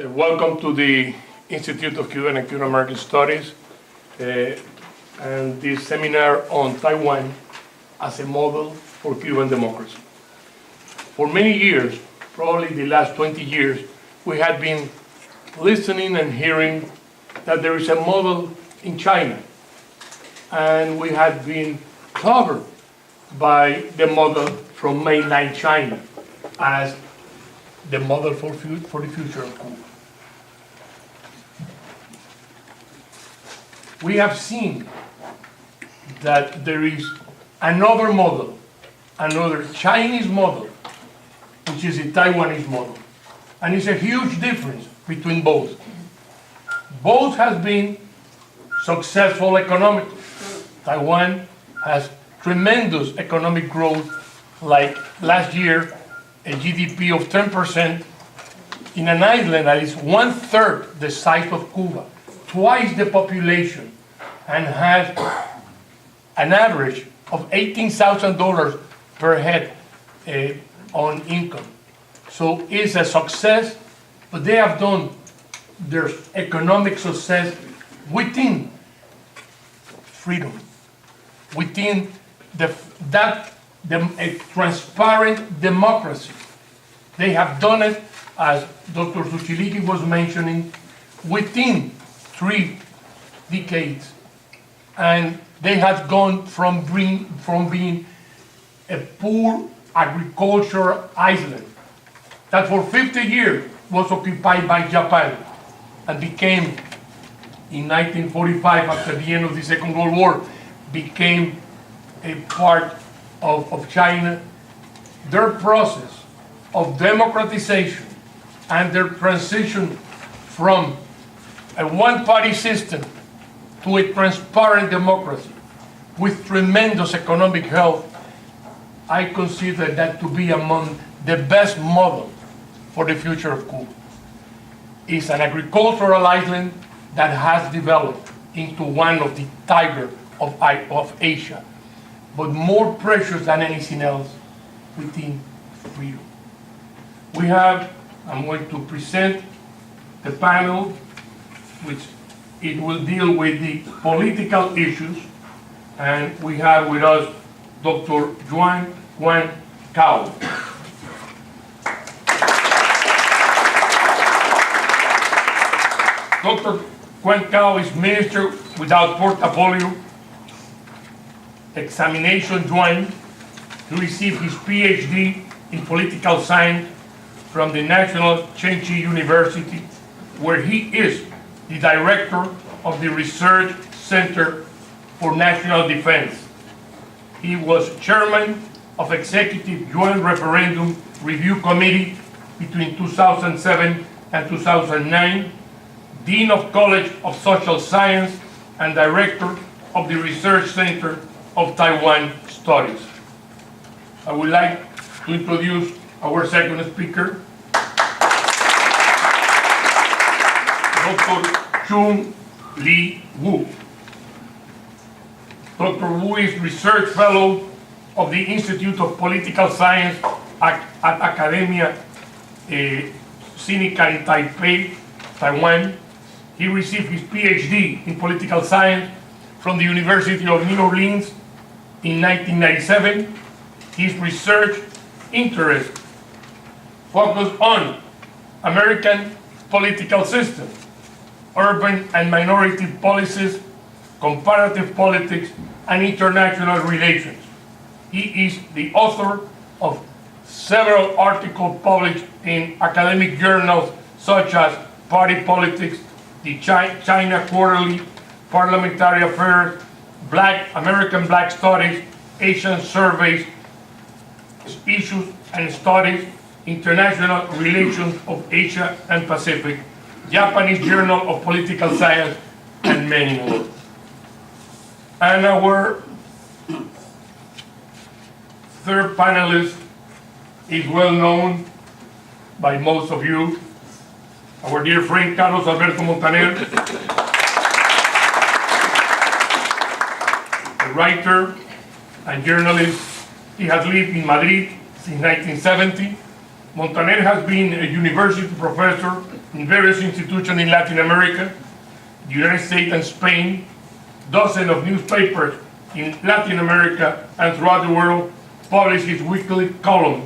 Welcome to the Institute of Cuban and Cuban American Studies and this seminar on Taiwan as a model for Cuban democracy. For many years, probably the last 20 years, we had been listening and hearing that there is a model in China, and we had been covered by the model from mainland China as the model for the future of Cuba. We have seen that there is another model, another Chinese model, which is the Taiwanese model. And it's a huge difference between both. Both has been successful economically. Taiwan has tremendous economic growth, like last year, a GDP of 10% in an island that is 1/3 the size of Cuba, twice the population, and has an average of $18,000 per head on income. So it's a success, but they have done their economic success within freedom, within a transparent democracy. They have done it, as Dr. Suchiliki was mentioning, within 3 decades. And they have gone from being a poor agricultural island that for 50 years was occupied by Japan and became, in 1945, after the end of the Second World War, became a part of China. Their process of democratization and their transition from a one-party system to a transparent democracy with tremendous economic health, I consider that to be among the best models for the future of Cuba. It's an agricultural island that has developed into one of the tigers of Asia, but more precious than anything else, within freedom. I'm going to present the panel, which it will deal with the political issues, and we have with us Dr. Juan Cao. Dr. Juan Cao is Minister without portfolio, examination Juan. He received his PhD in political science from the National Chenchi University, where he is the director of the Research Center for National Defense. He was chairman of Executive Joint Referendum Review Committee between 2007 and 2009, Dean of College of Social Science, and director of the Research Center of Taiwan Studies. I would like to introduce our second speaker, Dr. Chung Lee Wu. Dr. Wu is Research Fellow of the Institute of Political Science at Academia Sinica in Taipei, Taiwan. He received his PhD in political science from the University of New Orleans in 1997. His research interest focused on American political system, urban and minority policies, comparative politics, and international relations. He is the author of several articles published in academic journals such as Party Politics, the China Quarterly, Parliamentary Affairs, American Black Studies, Asian Surveys, Issues and Studies, International Relations of Asia and Pacific, Japanese Journal of Political Science, and many more. And our third panelist is well known by most of you, our dear friend Carlos Alberto Montaner, a writer and journalist. He has lived in Madrid since 1970. Montaner has been a university professor in various institutions in Latin America, the United States and Spain, dozens of newspapers in Latin America and throughout the world published his weekly column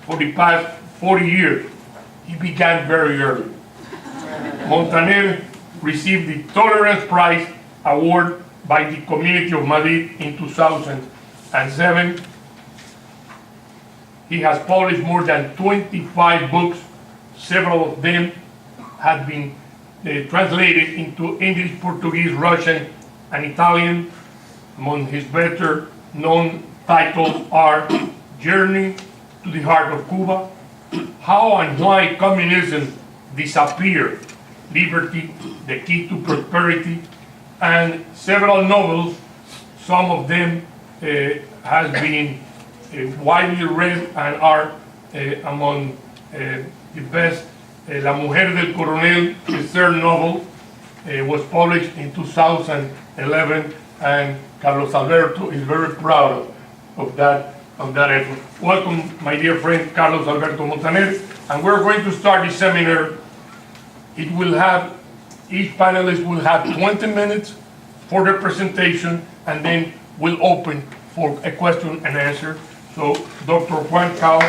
for the past 40 years. He began very early. Montaner received the Tolerance Prize award by the Community of Madrid in 2007. He has published more than 25 books. Several of them have been translated into English, Portuguese, Russian, and Italian. Among his better known titles are Journey to the Heart of Cuba, How and Why Communism Disappeared, Liberty, the Key to Prosperity, and several novels. Some of them has been widely read and are among the best. La Mujer del Coronel, his third novel, was published in 2011, and Carlos Alberto is very proud of that effort. Welcome, my dear friend Carlos Alberto Montaner, and we're going to start the seminar. Each panelist will have 20 minutes for their presentation, and then we'll open for a question and answer. So, Dr. Juan Cao.